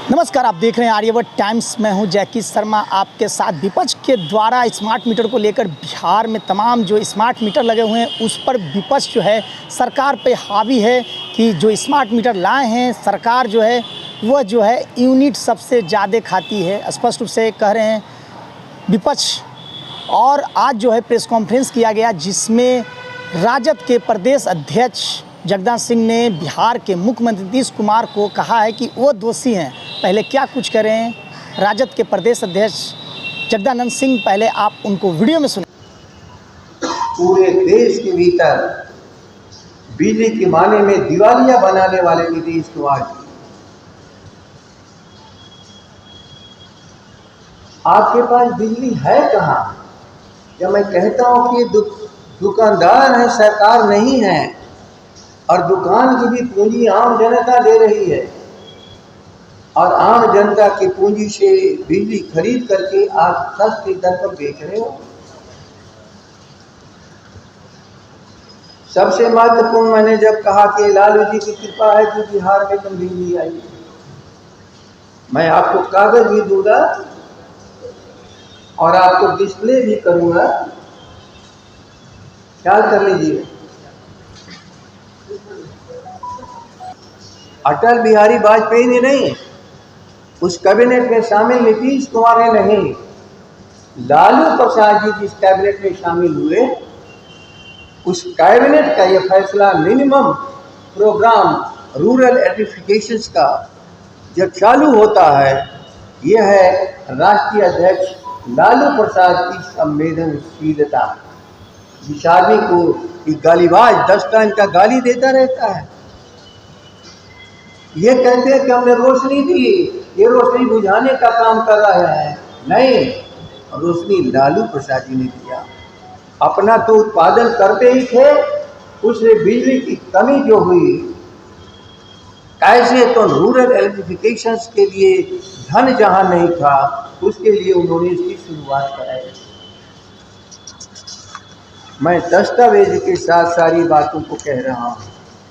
नमस्कार, आप देख रहे हैं आर्यवर्त टाइम्स। मैं हूं जैकी शर्मा आपके साथ। विपक्ष के द्वारा स्मार्ट मीटर को लेकर बिहार में तमाम जो स्मार्ट मीटर लगे हुए हैं उस पर विपक्ष जो है सरकार पे हावी है कि जो स्मार्ट मीटर लाए हैं सरकार जो है वह जो है यूनिट सबसे ज़्यादा खाती है, स्पष्ट रूप से कह रहे हैं विपक्ष। और आज जो है प्रेस कॉन्फ्रेंस किया गया जिसमें राजद के प्रदेश अध्यक्ष जगदानंद सिंह ने बिहार के मुख्यमंत्री नीतीश कुमार को कहा है कि वो दोषी हैं। पहले क्या कुछ करें राजद के प्रदेश अध्यक्ष जगदानंद सिंह, पहले आप उनको वीडियो में सुने। पूरे देश के भीतर बिजली के माने में दिवालिया बनाने वाले नीतीश कुमार जी, आपके पास बिजली है कहाँ? जब मैं कहता हूँ कि दुकानदार है, सरकार नहीं है, और दुकान की भी पूंजी आम जनता दे रही है और आम जनता की पूंजी से बिजली खरीद करके आप सस्ती दर पर बेच रहे हो। सबसे महत्वपूर्ण मैंने जब कहा कि लालू जी की कृपा है कि बिहार में तुम बिजली आई, मैं आपको कागज भी दूंगा और आपको डिस्प्ले भी करूंगा, ख्याल कर लीजिए। अटल बिहारी वाजपेयी ने नहीं, उस कैबिनेट में शामिल नीतीश कुमार ने नहीं, लालू प्रसाद जी जिस कैबिनेट में शामिल हुए उस कैबिनेट का यह फैसला मिनिमम प्रोग्राम रूरल एलेक्ट्रिफिकेशन का जब चालू होता है, यह है राष्ट्रीय अध्यक्ष लालू प्रसाद की संवेदनशीलता। जिस आदमी को गालीबाज 10 टाइम का गाली देता रहता है, ये कहते हैं कि हमने रोशनी दी, ये रोशनी बुझाने का काम कर रहा है। नहीं, रोशनी लालू प्रसाद जी ने दिया। अपना तो उत्पादन करते ही थे, उससे बिजली की कमी जो हुई, कैसे तो रूरल इलेक्ट्रिफिकेशन के लिए धन जहां नहीं था उसके लिए उन्होंने इसकी शुरुआत कराई। मैं दस्तावेज के साथ सारी बातों को कह रहा हूं,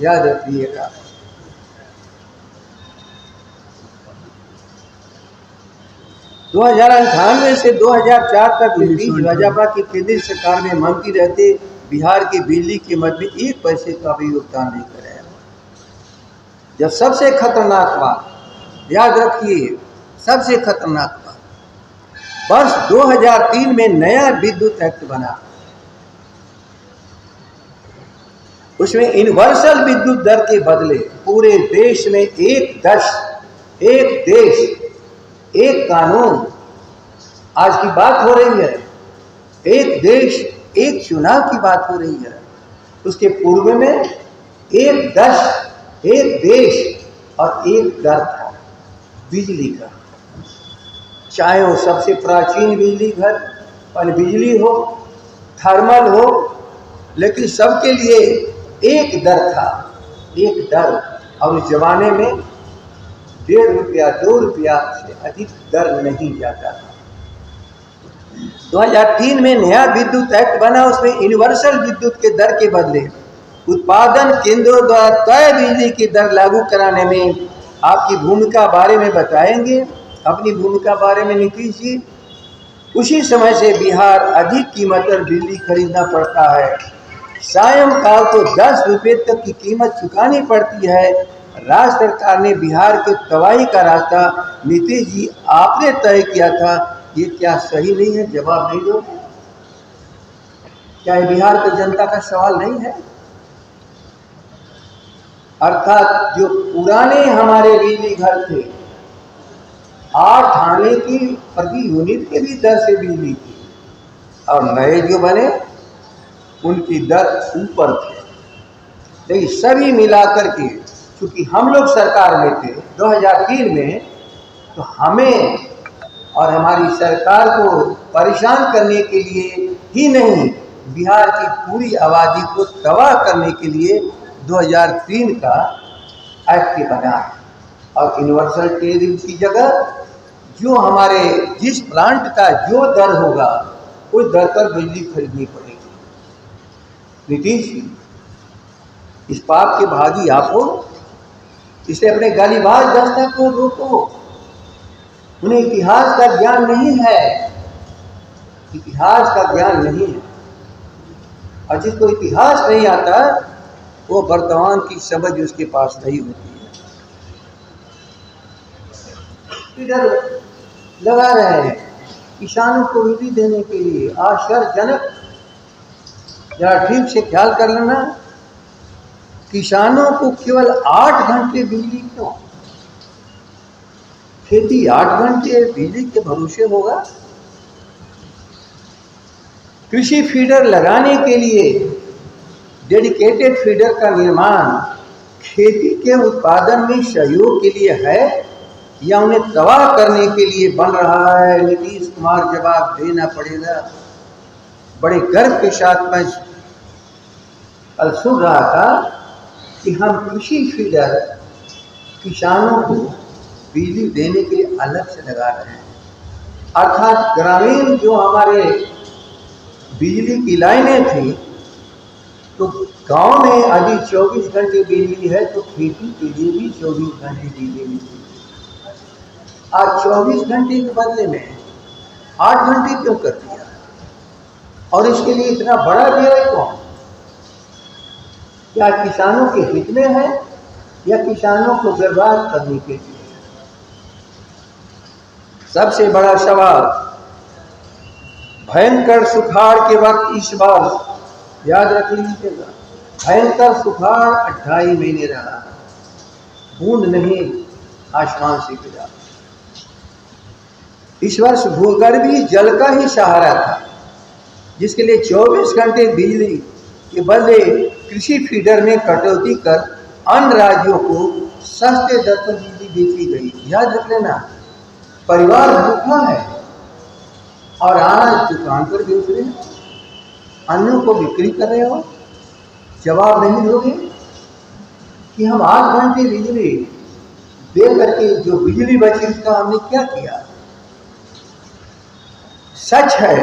याद रखिएगा। 2098 से 2004 तक ब्रिटिश भाजपा की केंद्रीय सरकार में मंत्री रहते बिहार की बिजली कीमत में 1 पैसे का भी योगदान नहीं कराया। जब सबसे खतरनाक बात, याद रखिए, सबसे खतरनाक बात, वर्ष 2003 में नया विद्युत एक्ट बना, उसमें यूनिवर्सल विद्युत दर के बदले पूरे देश में एक देश एक कानून, आज की बात हो रही है, एक देश एक चुनाव की बात हो रही है। उसके पूर्व में एक देश और एक दर था बिजली का, चाहे वो सबसे प्राचीन बिजली घर पनबिजली हो, थर्मल हो, लेकिन सबके लिए एक दर था, एक दर। और उस जमाने में 1.5 रुपया 2 रुपया से अधिक दर नहीं जाता था। 2003 में नया विद्युत एक्ट बना, उसमें यूनिवर्सल विद्युत के दर के बदले उत्पादन केंद्रों द्वारा तय बिजली की दर लागू कराने में आपकी भूमिका बारे में बताएंगे, अपनी भूमिका बारे में नीतीश जी। उसी समय से बिहार अधिक कीमत पर बिजली खरीदना पड़ता है, सायंकाल को 10 रुपये तक की कीमत चुकानी पड़ती है। राज्य सरकार ने बिहार के तबाही का रास्ता नीतीश जी आपने तय किया था, ये क्या सही नहीं है? जवाब नहीं दो। क्या ये बिहार की जनता का सवाल नहीं है? अर्थात जो पुराने हमारे बिजली घर थे, 8 आने की प्रति यूनिट के भी दर से बिजली थी, और नए जो बने उनकी दर ऊपर थी। लेकिन सभी मिलाकर के, क्योंकि हम लोग सरकार में थे 2003 में, तो हमें और हमारी सरकार को परेशान करने के लिए ही नहीं, बिहार की पूरी आबादी को तबाह करने के लिए 2003 का एक्ट बना है। और यूनिवर्सल टेरिफ की जगह जो हमारे जिस प्लांट का जो दर होगा उस दर पर बिजली खरीदनी पड़ेगी। नीतीश जी, इस पाप के भागी आप हो, इसे अपने गालीबाज दस्ता को रोको। उन्हें इतिहास का ज्ञान नहीं है, इतिहास का ज्ञान नहीं है। और जिसको इतिहास नहीं आता वो वर्तमान की समझ उसके पास नहीं होती है। इधर लगा रहे हैं किसानों को बिजली देने के लिए, आश्चर्यजनक। जरा ठीक से ख्याल कर लेना, किसानों को केवल 8 घंटे बिजली क्यों? खेती 8 घंटे बिजली के भरोसे होगा? कृषि फीडर लगाने के लिए डेडिकेटेड फीडर का निर्माण खेती के उत्पादन में सहयोग के लिए है या उन्हें तबाह करने के लिए बन रहा है? नीतीश कुमार जवाब देना पड़ेगा। बड़े गर्व के साथ मैं कल सुन रहा था कि हम कृषि फीडर किसानों को बिजली देने के लिए अलग से लगा रहे हैं। अर्थात ग्रामीण जो हमारे बिजली की लाइनें थी, तो गांव में अभी 24 घंटे बिजली है तो खेती के लिए भी 24 घंटे बिजली मिलती है। आज 24 घंटे के बदले में 8 घंटे क्यों कर दिया? और इसके लिए इतना बड़ा व्यय कौन? क्या किसानों के हित में है या किसानों को बर्बाद करने के लिए? सबसे बड़ा सवाल, भयंकर सुखाड़ के वक्त इस बार याद रख लीजिएगा, भयंकर सुखाड़ 28 महीने रहा, बूंद नहीं आसमान से गिरा। इस वर्ष भूगर्भीय जल का ही सहारा था, जिसके लिए 24 घंटे बिजली के बदले कृषि फीडर में कटौती कर अन्य राज्यों को सस्ते दर पर बिजली बेची गई। याद रख लेना, परिवार भूखा है और आज दुकान पर बेच रहे हैं, अन्यों को बिक्री कर रहे हो। जवाब नहीं दोगे कि हम 8 घंटे बिजली दे करके जो बिजली बची उसका हमने क्या किया? सच है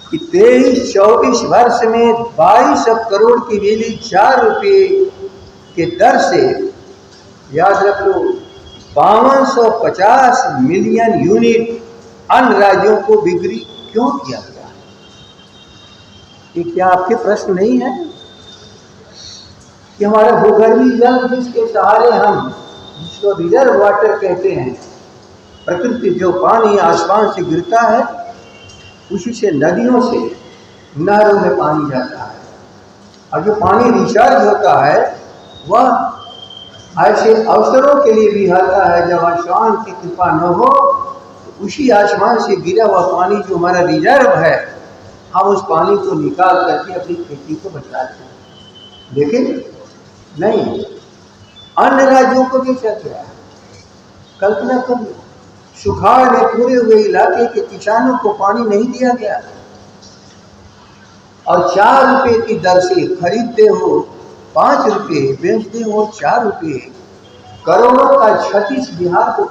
कि 23-24 वर्ष में 2200 करोड़ की बिजली 4 रुपये के दर से, याद रख लो, 5250 मिलियन यूनिट अन्य राज्यों को बिक्री क्यों किया गया? ये क्या आपके प्रश्न नहीं है कि हमारा भूगर्भीय जल जिसके सहारे हम, जिसको रिजर्व वाटर कहते हैं, प्रकृति जो पानी आसमान से गिरता है उसी से नदियों से नहरों में पानी जाता है, और जो पानी रिचार्ज होता है वह ऐसे अवसरों के लिए भी आता है जब आसमान की कृपा न हो, तो उसी आसमान से गिरा हुआ पानी जो हमारा रिजर्व है, हम उस पानी को निकाल करके अपनी खेती को बचाते हैं। लेकिन नहीं, अन्य राज्यों को बेचा गया। कल्पना करिए, सुखाड़ में पूरे हुए इलाके के किसानों को पानी नहीं दिया गया और 4 रुपये की दर से खरीदते हो, 5 रुपये बेचते हो 4 रुपये। करोड़ों का क्षति बिहार को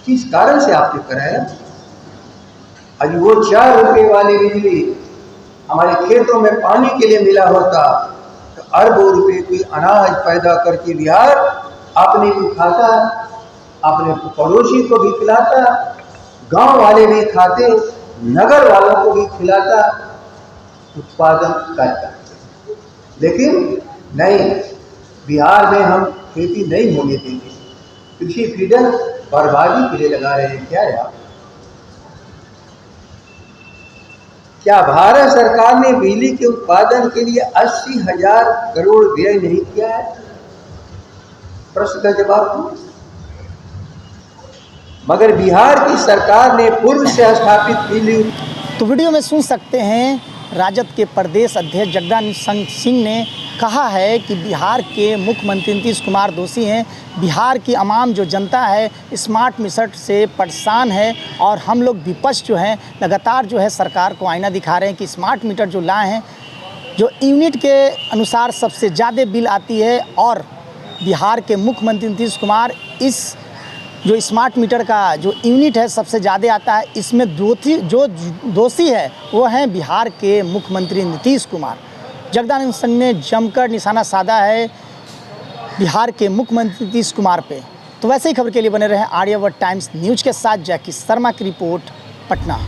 किस कारण से आपने कराया? आज वो 4 रुपये वाली बिजली हमारे खेतों में पानी के लिए मिला होता तो अरबों रुपए की अनाज पैदा करके बिहार अपने भी खाता, अपने पड़ोसी को भी खिलाता, गांव वाले भी खाते, नगर वालों को भी खिलाता, उत्पादन करता। लेकिन नहीं, बिहार में हम खेती नहीं होने देंगे। कृषि फीडर बर्बादी के लिए लगा रहे हैं क्या यार? क्या भारत सरकार ने बिजली के उत्पादन के लिए 80,000 करोड़ व्यय नहीं किया है? प्रश्न का जवाब दो। मगर बिहार की सरकार ने पूर्व से स्थापित बिजली। तो वीडियो में सुन सकते हैं राजद के प्रदेश अध्यक्ष जगदानंद सिंह ने कहा है कि बिहार के मुख्यमंत्री नीतीश कुमार दोषी हैं। बिहार की आवाम जो जनता है स्मार्ट मीटर से परेशान है और हम लोग विपक्ष जो हैं लगातार जो है सरकार को आईना दिखा रहे हैं कि स्मार्ट मीटर जो लाए हैं, जो यूनिट के अनुसार सबसे ज़्यादा बिल आती है, और बिहार के मुख्यमंत्री नीतीश कुमार इस जो स्मार्ट मीटर का जो यूनिट है सबसे ज़्यादा आता है, इसमें दोषी है वो हैं बिहार के मुख्यमंत्री नीतीश कुमार। जगदानंद सिंह ने जमकर निशाना साधा है बिहार के मुख्यमंत्री नीतीश कुमार पे। तो वैसे ही खबर के लिए बने रहें आर्यावर्त टाइम्स न्यूज के साथ। जैकी शर्मा की रिपोर्ट, पटना।